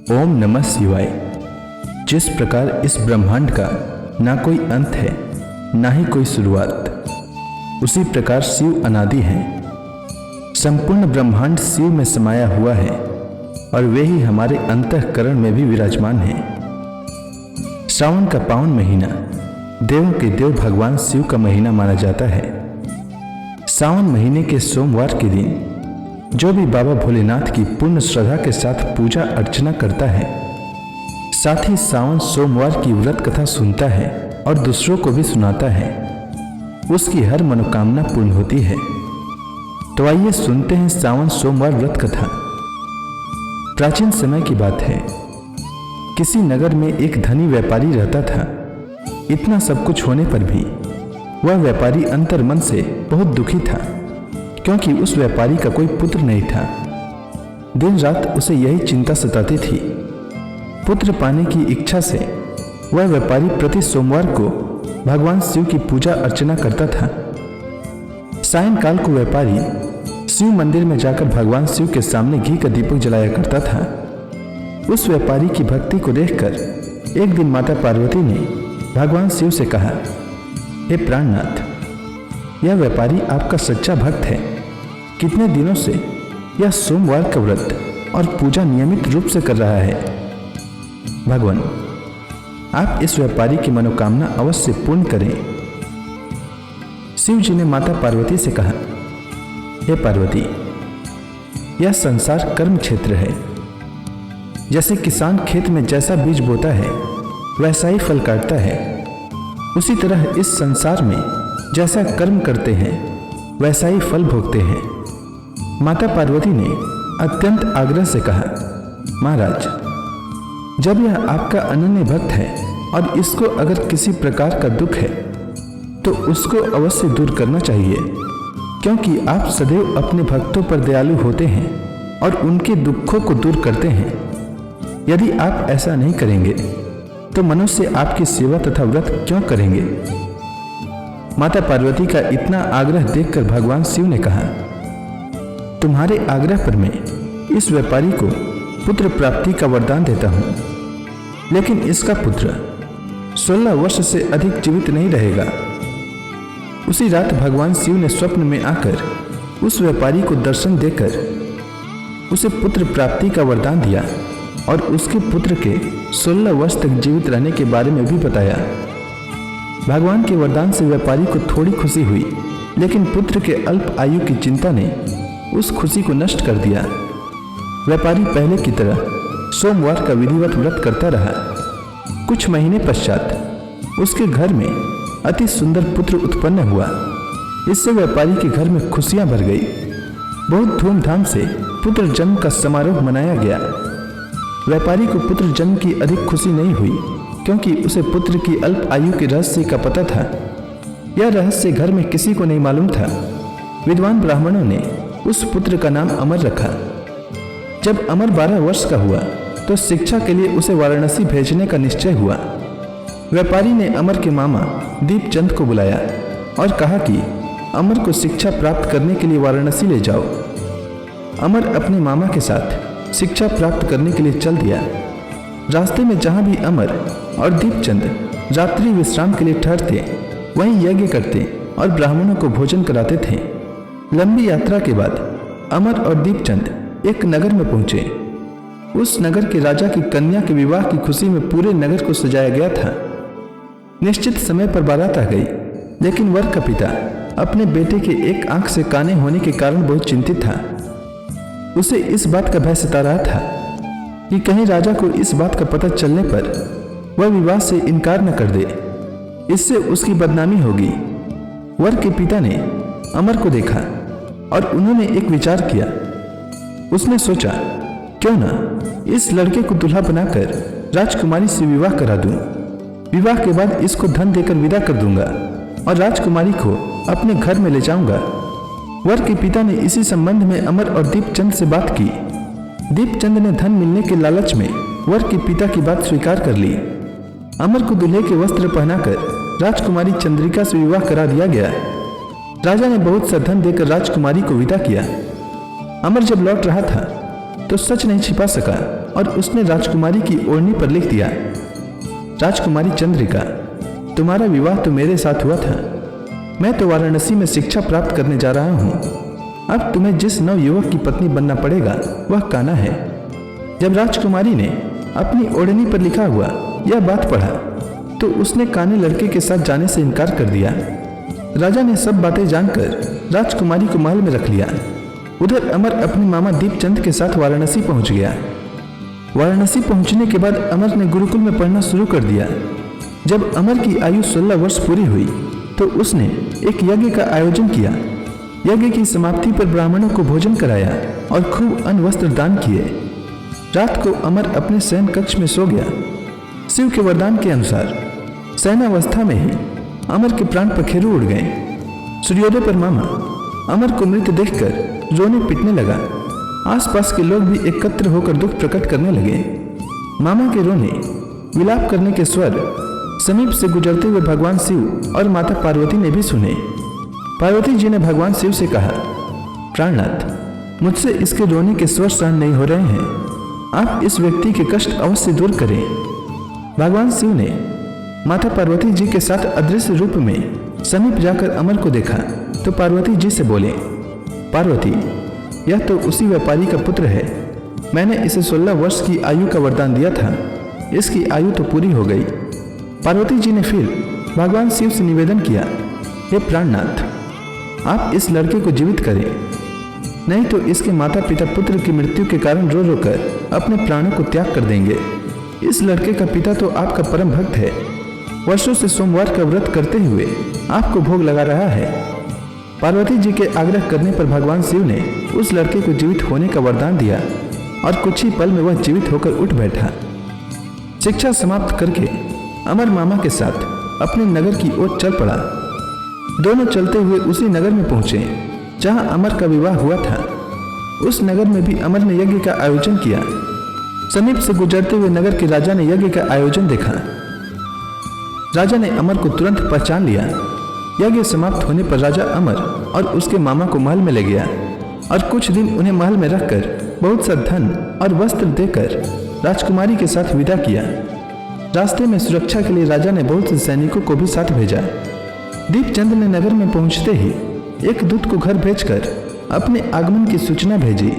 ओम नमः शिवाय। जिस प्रकार इस ब्रह्मांड का ना कोई अंत है ना ही कोई शुरुआत, उसी प्रकार शिव अनादि है। संपूर्ण ब्रह्मांड शिव में समाया हुआ है और वे ही हमारे अंतःकरण में भी विराजमान है। श्रावण का पावन महीना देवों के देव भगवान शिव का महीना माना जाता है। सावन महीने के सोमवार के दिन जो भी बाबा भोलेनाथ की पूर्ण श्रद्धा के साथ पूजा अर्चना करता है, साथ ही सावन सोमवार की व्रत कथा सुनता है और दूसरों को भी सुनाता है, उसकी हर मनोकामना पूर्ण होती है। तो आइए सुनते हैं सावन सोमवार व्रत कथा। प्राचीन समय की बात है। किसी नगर में एक धनी व्यापारी रहता था। इतना सब कुछ होने पर भी वह व्यापारी अंतर्मन से बहुत दुखी था, क्योंकि उस व्यापारी का कोई पुत्र नहीं था। दिन रात उसे यही चिंता सताती थी। पुत्र पाने की इच्छा से वह व्यापारी प्रति सोमवार को भगवान शिव की पूजा अर्चना करता था। सायंकाल को व्यापारी शिव मंदिर में जाकर भगवान शिव के सामने घी का दीपक जलाया करता था। उस व्यापारी की भक्ति को देखकर एक दिन माता पार्वती ने भगवान शिव से कहा, हे प्राणनाथ, यह व्यापारी आपका सच्चा भक्त है। कितने दिनों से यह सोमवार का व्रत और पूजा नियमित रूप से कर रहा है। भगवान, आप इस व्यापारी की मनोकामना अवश्य पूर्ण करें। शिव जी ने माता पार्वती से कहा, हे पार्वती, यह संसार कर्म क्षेत्र है। जैसे किसान खेत में जैसा बीज बोता है वैसा ही फल काटता है, उसी तरह इस संसार में जैसा कर्म करते हैं वैसा ही फल भोगते हैं। माता पार्वती ने अत्यंत आग्रह से कहा, महाराज, जब यह आपका अनन्य भक्त है और इसको अगर किसी प्रकार का दुख है तो उसको अवश्य दूर करना चाहिए, क्योंकि आप सदैव अपने भक्तों पर दयालु होते हैं और उनके दुखों को दूर करते हैं। यदि आप ऐसा नहीं करेंगे तो मनुष्य आपकी सेवा तथा व्रत क्यों करेंगे। माता पार्वती का इतना आग्रह देखकर भगवान शिव ने कहा, तुम्हारे आग्रह पर मैं इस व्यापारी को पुत्र प्राप्ति का वरदान देता हूं, लेकिन इसका पुत्र 16 वर्ष से अधिक जीवित नहीं रहेगा। उसी रात भगवान शिव ने स्वप्न में आकर उस व्यापारी को दर्शन देकर उसे पुत्र प्राप्ति का वरदान दिया और उसके पुत्र के 16 वर्ष तक जीवित रहने के बारे में भी बताया। भगवान के वरदान से व्यापारी को थोड़ी खुशी हुई, लेकिन पुत्र के अल्प आयु की चिंता ने उस खुशी को नष्ट कर दिया। व्यापारी पहले की तरह सोमवार का विधिवत व्रत करता रहा। कुछ महीने पश्चात उसके घर में अति सुंदर पुत्र उत्पन्न हुआ। इससे व्यापारी के घर में खुशियां भर गई। बहुत धूमधाम से पुत्र जन्म का समारोह मनाया गया। व्यापारी को पुत्र जन्म की अधिक खुशी नहीं हुई, क्योंकि उसे पुत्र की अल्प आयु के रहस्य का पता था। यह रहस्य घर में किसी को नहीं मालूम था। विद्वान ब्राह्मणों ने उस पुत्र का नाम अमर रखा। जब अमर 12 वर्ष का हुआ तो शिक्षा के लिए उसे वाराणसी भेजने का निश्चय हुआ। व्यापारी ने अमर के मामा दीपचंद को बुलाया और कहा कि अमर को शिक्षा प्राप्त करने के लिए वाराणसी ले जाओ। अमर अपने मामा के साथ शिक्षा प्राप्त करने के लिए चल दिया। रास्ते में जहां भी अमर और दीपचंद रात्रि विश्राम के लिए ठहरते, वहीं यज्ञ करते और ब्राह्मणों को भोजन कराते थे। लंबी यात्रा के बाद अमर और दीपचंद एक नगर में पहुंचे। उस नगर के राजा की कन्या के विवाह की खुशी में पूरे नगर को सजाया गया था। निश्चित समय पर बारात आ गई, लेकिन वर का पिता अपने बेटे के एक आंख से काने होने के कारण बहुत चिंतित था। उसे इस बात का भय सता रहा था कि कहीं राजा को इस बात का पता चलने पर वह विवाह से इनकार न कर दे, इससे उसकी बदनामी होगी। वर के पिता ने अमर को देखा और उन्होंने एक विचार किया। उसने सोचा, क्यों ना इस लड़के को दूल्हा बनाकर राजकुमारी से विवाह करा दूं। विवाह के बाद इसको धन देकर विदा कर दूंगा और राजकुमारी को अपने घर में ले जाऊंगा। वर के पिता ने इसी संबंध में अमर और दीपचंद से बात की। दीपचंद ने धन मिलने के लालच में वर के पिता की बात स्वीकार कर ली। अमर को दूल्हे के वस्त्र पहनाकर राजकुमारी चंद्रिका से विवाह करा दिया गया। राजा ने बहुत सा धन देकर राजकुमारी को विदा किया। अमर जब लौट रहा था तो सच नहीं छिपा सका और उसने राजकुमारी की ओढ़नी पर लिख दिया, राजकुमारी चंद्रिका, तुम्हारा विवाह तो मेरे साथ हुआ था। मैं तो वाराणसी में शिक्षा प्राप्त करने जा रहा हूँ। अब तुम्हें जिस नव युवक की पत्नी बनना पड़ेगा वह कान्हा है। जब राजकुमारी ने अपनी ओढ़नी पर लिखा हुआ यह बात पढ़ा तो उसने काने लड़के के साथ जाने से इनकार कर दिया। राजा ने सब बातें जानकर राजकुमारी को महल में रख लिया। उधर अमर अपने मामा दीपचंद के साथ वाराणसी पहुंच गया। वाराणसी पहुंचने के बाद अमर ने गुरुकुल में पढ़ना शुरू कर दिया। जब अमर की आयु 16 वर्ष पूरी हुई तो उसने एक यज्ञ का आयोजन किया। यज्ञ की समाप्ति पर ब्राह्मणों को भोजन कराया और खूब अन्न वस्त्र दान किए। रात को अमर अपने शयन कक्ष में सो गया। शिव के वरदान के अनुसार शयनावस्था में ही अमर के प्राण पखेरु उड़ गए। सूर्योदय पर मामा अमर को मृत देखकर रोने पीटने लगा। आसपास के लोग भी एकत्र होकर दुख प्रकट करने लगे। मामा के रोने विलाप करने के स्वर समीप से गुजरते हुए भगवान शिव और माता पार्वती ने भी सुने। पार्वती जी ने भगवान शिव से कहा, प्राणनाथ, मुझसे इसके रोने के स्वर सहन नहीं हो रहे हैं। आप इस व्यक्ति के कष्ट अवश्य दूर करें। भगवान शिव ने माता पार्वती जी के साथ अदृश्य रूप में समीप जाकर अमर को देखा तो पार्वती जी से बोले, पार्वती, यह तो उसी व्यापारी का पुत्र है। मैंने इसे 16 वर्ष की आयु का वरदान दिया था। इसकी आयु तो पूरी हो गई। पार्वती जी ने फिर भगवान शिव से निवेदन किया, हे प्राणनाथ, आप इस लड़के को जीवित करें, नहीं तो इसके माता पिता पुत्र की मृत्यु के कारण रो रो कर अपने प्राणों को त्याग कर देंगे। इस लड़के का पिता तो आपका परम भक्त है। वर्षों से सोमवार का व्रत करते हुए आपको भोग लगा रहा है। पार्वती जी के आग्रह करने पर भगवान शिव ने उस लड़के को जीवित होने का वरदान दिया और कुछ ही पल में वह जीवित होकर उठ बैठा। शिक्षा समाप्त करके अमर मामा के साथ अपने नगर की ओर चल पड़ा। दोनों चलते हुए उसी नगर में पहुंचे जहां अमर का विवाह हुआ था। उस नगर में भी अमर ने यज्ञ का आयोजन किया। समीप से गुजरते हुए नगर के राजा ने यज्ञ का आयोजन देखा। राजा ने अमर को तुरंत पहचान लिया। यज्ञ समाप्त होने पर राजा अमर और उसके मामा को महल में ले गया और कुछ दिन उन्हें महल में रखकर बहुत सा धन और वस्त्र देकर राजकुमारी के साथ विदा किया। रास्ते में सुरक्षा के लिए राजा ने बहुत से सैनिकों को भी साथ भेजा। दीपचंद ने नगर में पहुंचते ही एक दूत को घर भेजकर अपने आगमन की सूचना भेजी।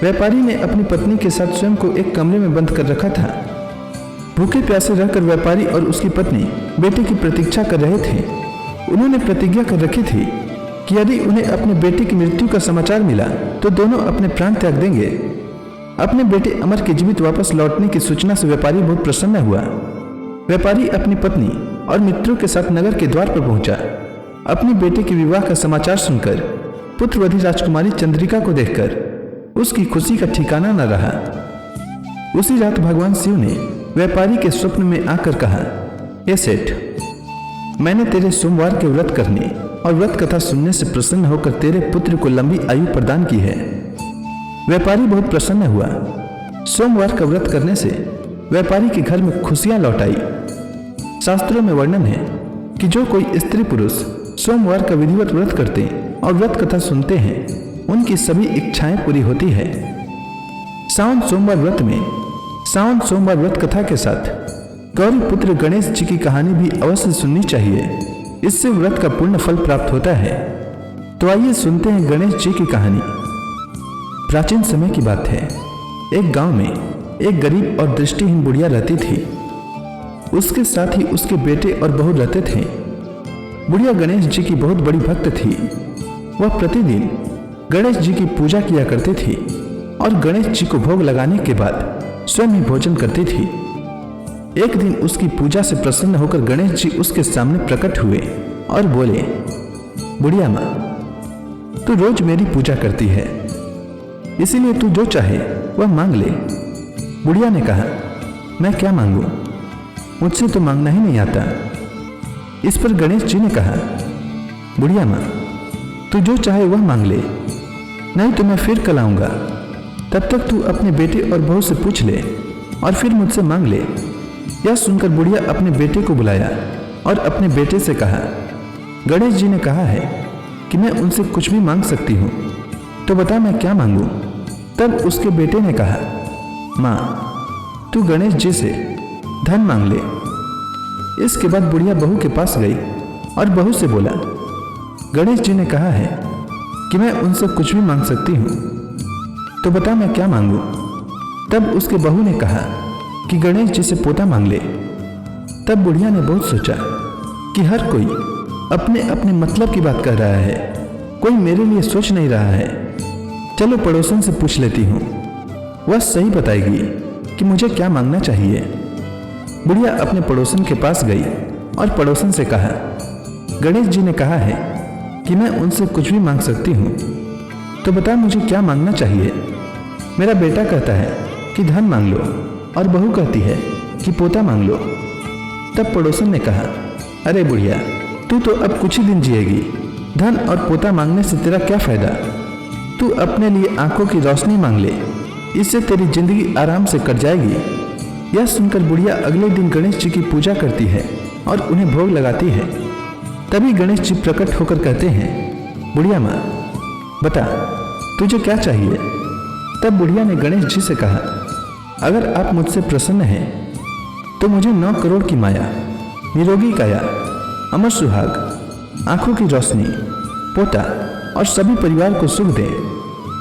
व्यापारी ने अपनी पत्नी के साथ स्वयं को एक कमरे में बंद कर रखा था। भूखे प्यासे रहकर व्यापारी और उसकी पत्नी बेटे की प्रतीक्षा कर रहे थे। उन्होंने प्रतिज्ञा कर रखी थी कि यदि उन्हें अपने बेटे की मृत्यु का समाचार मिला तो दोनों अपने प्राण त्याग देंगे। अपने बेटे अमर के जीवित वापस लौटने की सूचना से व्यापारी बहुत प्रसन्न हुआ। व्यापारी अपनी पत्नी और मित्रों के साथ नगर के द्वार पर पहुंचा। अपने बेटे के विवाह का समाचार सुनकर पुत्रवधी राजकुमारी चंद्रिका को देखकर उसकी खुशी का ठिकाना न रहा। उसी रात भगवान शिव ने व्यापारी के स्वप्न में आकर कहा, हे सेठ, मैंने तेरे सोमवार के व्रत करने और व्रत कथा सुनने से प्रसन्न होकर तेरे पुत्र को लंबी आयु प्रदान की है। व्यापारी बहुत प्रसन्न हुआ। सोमवार का व्रत करने से व्यापारी के घर में खुशियां लौट आई। शास्त्रों में वर्णन है कि जो कोई स्त्री पुरुष सोमवार का विधिवत व्रत करते और व्रत कथा सुनते हैं उनकी सभी इच्छाएं पूरी होती है। सावन सोमवार व्रत कथा के साथ गौरी पुत्र गणेश जी की कहानी भी अवश्य सुननी चाहिए। इससे व्रत का पूर्ण फल प्राप्त होता है। तो आइए सुनते हैं गणेश जी की कहानी। प्राचीन समय की बात है। एक गांव में एक गरीब और दृष्टिहीन बुढ़िया रहती थी। उसके साथ ही उसके बेटे और बहू रहते थे। बुढ़िया गणेश जी की बहुत बड़ी भक्त थी। वह प्रतिदिन गणेश जी की पूजा किया करती थी और गणेश जी को भोग लगाने के बाद स्वयं ही भोजन करती थी। एक दिन उसकी पूजा से प्रसन्न होकर गणेश जी उसके सामने प्रकट हुए और बोले, बुढ़िया माँ, तू रोज मेरी पूजा करती है, इसीलिए तू जो चाहे वह मांग ले। बुढ़िया ने कहा, मैं क्या मांगू, मुझसे तो मांगना ही नहीं आता। इस पर गणेश जी ने कहा, बुढ़िया माँ, तू जो चाहे वह मांग ले, नहीं तो मैं फिर कल आऊंगा। तब तक तू अपने बेटे और बहू से पूछ ले और फिर मुझसे मांग ले। यह सुनकर बुढ़िया अपने बेटे को बुलाया और अपने बेटे से कहा, गणेश जी ने कहा है कि मैं उनसे कुछ भी मांग सकती हूँ, तो बता मैं क्या मांगू। तब उसके बेटे ने कहा, माँ, तू गणेश जी से धन मांग ले। इसके बाद बुढ़िया बहू के पास गई और बहू से बोला, गणेश जी ने कहा है कि मैं उनसे कुछ भी मांग सकती हूँ, तो बता मैं क्या मांगू। तब उसके बहू ने कहा कि गणेश जी से पोता मांग ले। तब बुढ़िया ने बहुत सोचा कि हर कोई अपने अपने मतलब की बात कर रहा है, कोई मेरे लिए सोच नहीं रहा है। चलो पड़ोसन से पूछ लेती हूँ, वह सही बताएगी कि मुझे क्या मांगना चाहिए। बुढ़िया अपने पड़ोसन के पास गई और पड़ोसन से कहा, गणेश जी ने कहा है कि मैं उनसे कुछ भी मांग सकती हूँ, तो बता मुझे क्या मांगना चाहिए। मेरा बेटा कहता है कि धन मांग लो और बहू कहती है कि पोता मांग लो। तब पड़ोसन ने कहा, अरे बुढ़िया, तू तो अब कुछ ही दिन जिएगी, धन और पोता मांगने से तेरा क्या फायदा। तू अपने लिए आंखों की रोशनी मांग ले, इससे तेरी जिंदगी आराम से कट जाएगी। यह सुनकर बुढ़िया अगले दिन गणेश जी की पूजा करती है और उन्हें भोग लगाती है। तभी गणेश जी प्रकट होकर कहते हैं, बुढ़िया माँ, बता तुझे क्या चाहिए। तब बुढ़िया ने गणेश जी से कहा, अगर आप मुझसे प्रसन्न हैं तो मुझे 9 करोड़ की माया, निरोगी काया, अमर सुहाग, आंखों की रोशनी, पोता और सभी परिवार को सुख दे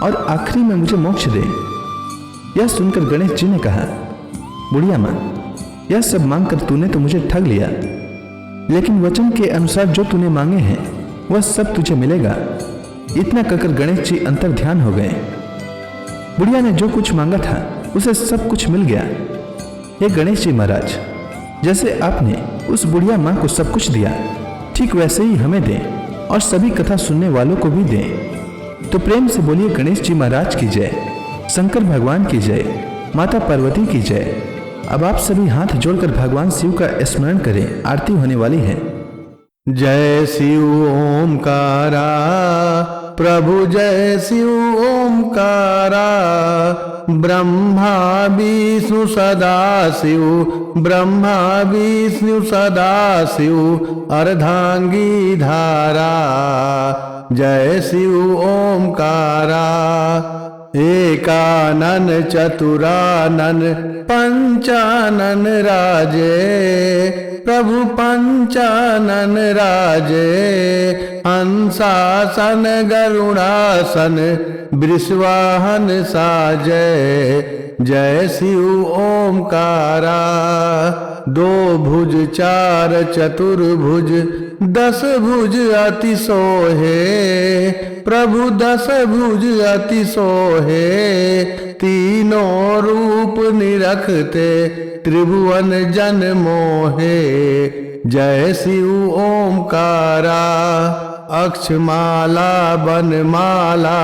और आखिरी में मुझे मोक्ष दे। यह सुनकर गणेश जी ने कहा, बुढ़िया माँ, यह सब मांगकर तूने तो मुझे ठग लिया, लेकिन वचन के अनुसार जो तूने मांगे हैं वह सब तुझे मिलेगा। इतना कहकर गणेश जी अंतर ध्यान हो गए। बुढ़िया ने जो कुछ मांगा था उसे सब कुछ मिल गया। हे गणेश जी महाराज, जैसे आपने उस बुढ़िया माँ को सब कुछ दिया, ठीक वैसे ही हमें दें और सभी कथा सुनने वालों को भी दें। तो प्रेम से बोलिए गणेश जी महाराज की जय, शंकर भगवान की जय, माता पार्वती की जय। अब आप सभी हाथ जोड़कर भगवान शिव का स्मरण करें, आरती होने वाली है। जय शिव ओमकारा, प्रभु जय शिव ओमकारा। ब्रह्मा विष्णु सदा शिव, ब्रह्मा विष्णु सदा शिव, अर्धांगी धारा। जय शिव ओमकारा। एकानन चतुरानन पंचानन राजे, प्रभु पंचानन राजे। हंसासन गरुड़ासन वृषवाहन साजय। जय शिव ओमकारा। 2 भुज 4 चतुर्भुज 10 भुज अति सोहे, प्रभु 10 भुज अति सोहे। तीनों रूप निरखते त्रिभुवन जन मोहे। जय शिव ओमकारा। अक्षमाला बनमाला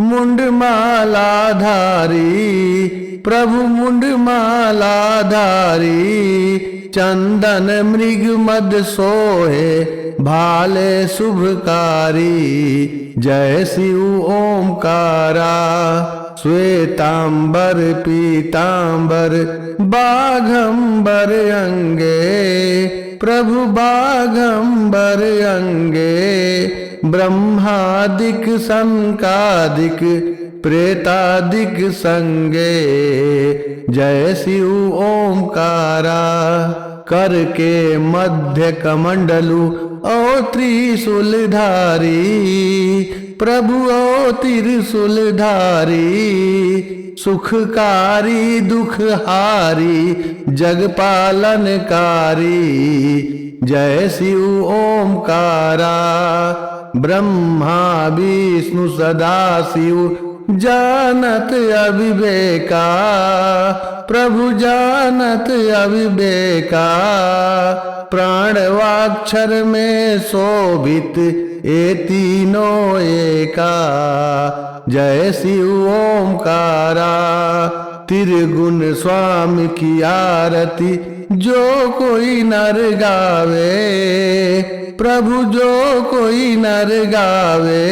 मुंडमाला धारी, प्रभु मुंडमाला धारी। चंदन मृग मद सोहे, भाले शुभकारी। जय शिव ओमकारा। श्वेतांबर पीतांबर बाघंबर अंगे, प्रभु बाघंबर अंगे। ब्रह्मादिक संकादिक प्रेतादिक संगे। जय शिव ओमकारा। कर के मध्य कमंडलु ओ त्रिशूलधारी, प्रभु ओ त्रिशूलधारी। सुखकारी दुखहारी जगपालनकारी। जय शिव ओमकारा। ब्रह्मा विष्णु सदा शिव जानत अविवेका, प्रभु जानत अविवेका। प्राणवाक्षर में शोभित ए तीनों एका। जय शिव ओमकारा। त्रिगुण स्वामी की आरती जो कोई नर गावे, प्रभु जो कोई नर गावे।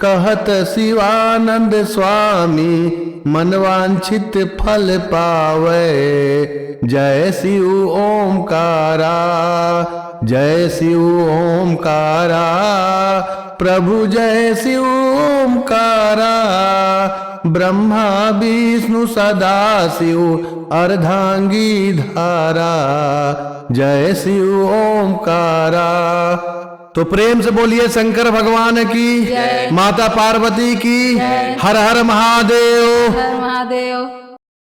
कहत शिवानंद स्वामी मनवांछित फल पावे। जय शिव ओमकारा। जय शिव ओमकारा। प्रभु जय शिव ओमकारा। ब्रह्मा विष्णु सदा शिव अर्धांगी धारा, जय शिव ओमकारा। तो प्रेम से बोलिए शंकर भगवान की, माता पार्वती की, हर हर महादेव। हर महादेव।